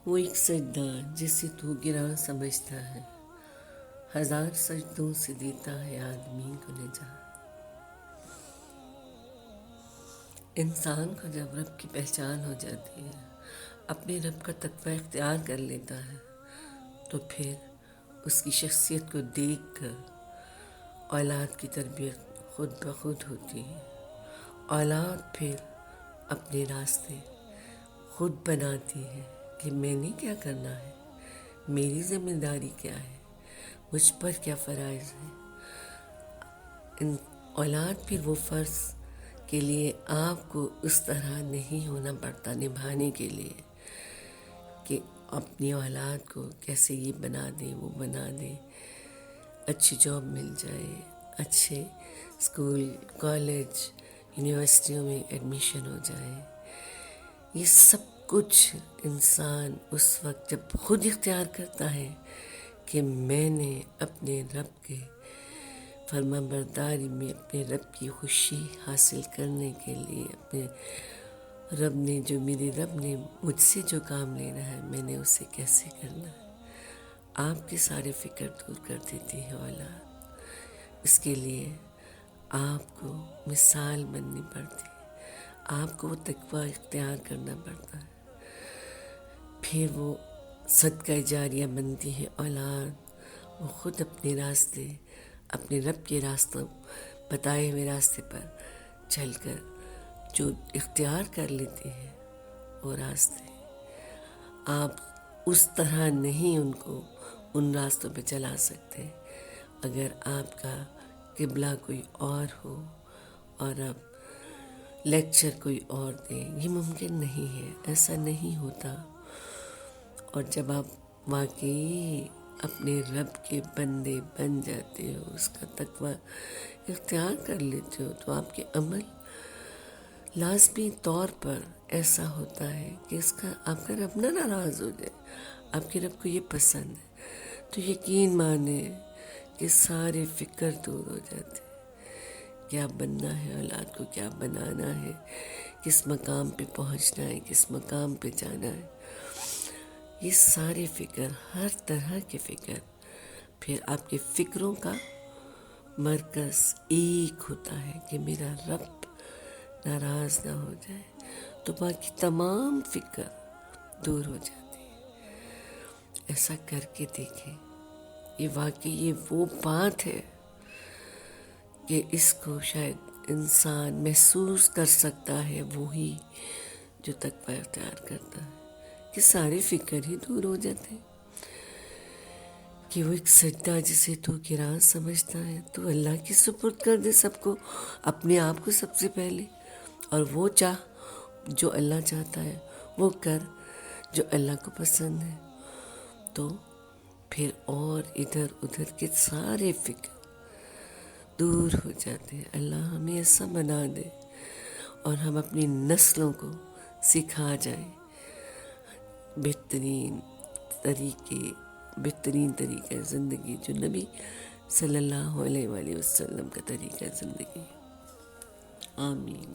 وہ ایک سجدہ جسے تو گراں سمجھتا ہے، ہزار سجدوں سے دیتا ہے آدمی کو نجات۔ انسان کو جب رب کی پہچان ہو جاتی ہے، اپنے رب کا تقوی اختیار کر لیتا ہے، تو پھر اس کی شخصیت کو دیکھ کر اولاد کی تربیت خود بخود ہوتی ہے۔ اولاد پھر اپنے راستے خود بناتی ہے کہ میں نے کیا کرنا ہے، میری ذمہ داری کیا ہے، مجھ پر کیا فرائض ہے۔ اولاد پھر وہ فرض کے لیے آپ کو اس طرح نہیں ہونا پڑتا نبھانے کے لیے کہ اپنی اولاد کو کیسے یہ بنا دے وہ بنا دے، اچھی جاب مل جائے، اچھے اسکول کالج یونیورسٹیوں میں ایڈمیشن ہو جائے۔ یہ سب کچھ انسان اس وقت جب خود اختیار کرتا ہے کہ میں نے اپنے رب کے فرما برداری میں اپنے رب کی خوشی حاصل کرنے کے لیے اپنے رب نے مجھ سے جو کام لینا ہے میں نے اسے کیسے کرنا ہے، آپ کے سارے فکر دور کر دیتی ہے اولاد۔ اس کے لیے آپ کو مثال بننی پڑتی ہے، آپ کو وہ تقوی اختیار کرنا پڑتا ہے، پھر وہ صدقہ جاریہ بنتی ہے اولاد۔ وہ خود اپنے راستے، اپنے رب کے راستوں بتائے ہوئے راستے پر چل کر جو اختیار کر لیتے ہیں وہ راستے، آپ اس طرح نہیں ان کو ان راستوں پہ چلا سکتے اگر آپ کا قبلہ کوئی اور ہو اور آپ لیکچر کوئی اور دیں۔ یہ ممکن نہیں ہے، ایسا نہیں ہوتا۔ اور جب آپ واقعی اپنے رب کے بندے بن جاتے ہو، اس کا تقوی اختیار کر لیتے ہو، تو آپ کے عمل لازمی طور پر ایسا ہوتا ہے کہ آپ کا رب نہ ناراض ہو جائے۔ آپ کے رب کو یہ پسند ہے تو یقین مانے کہ سارے فکر دور ہو جاتے ہیں۔ کیا بننا ہے اولاد کو، کیا بنانا ہے، کس مقام پہ پہنچنا ہے، کس مقام پہ جانا ہے، یہ سارے فکر، ہر طرح کے فکر، پھر آپ کے فکروں کا مرکز ایک ہوتا ہے کہ میرا رب ناراض نہ ہو جائے، تو باقی تمام فکر دور ہو جاتی ہے۔ ایسا کر کے دیکھیں، یہ واقعی وہ بات ہے کہ اس کو شاید انسان محسوس کر سکتا ہے وہی جو تقوی اختیار کرتا ہے، کہ سارے فکر ہی دور ہو جاتے ہیں، کہ وہ ایک سجدہ جسے تو گراں سمجھتا ہے تو اللہ کی سپرد کر دے سب کو، اپنے آپ کو سب سے پہلے، اور وہ جو اللہ چاہتا ہے وہ کر جو اللہ کو پسند ہے، تو پھر اور ادھر ادھر کے سارے فکر دور ہو جاتے ہیں۔ اللہ ہمیں ایسا بنا دے اور ہم اپنی نسلوں کو سکھا جائیں بہترین طریقہ زندگی جو نبی صلی اللہ علیہ وآلہ وسلم کا طریقہ زندگی۔ آمین۔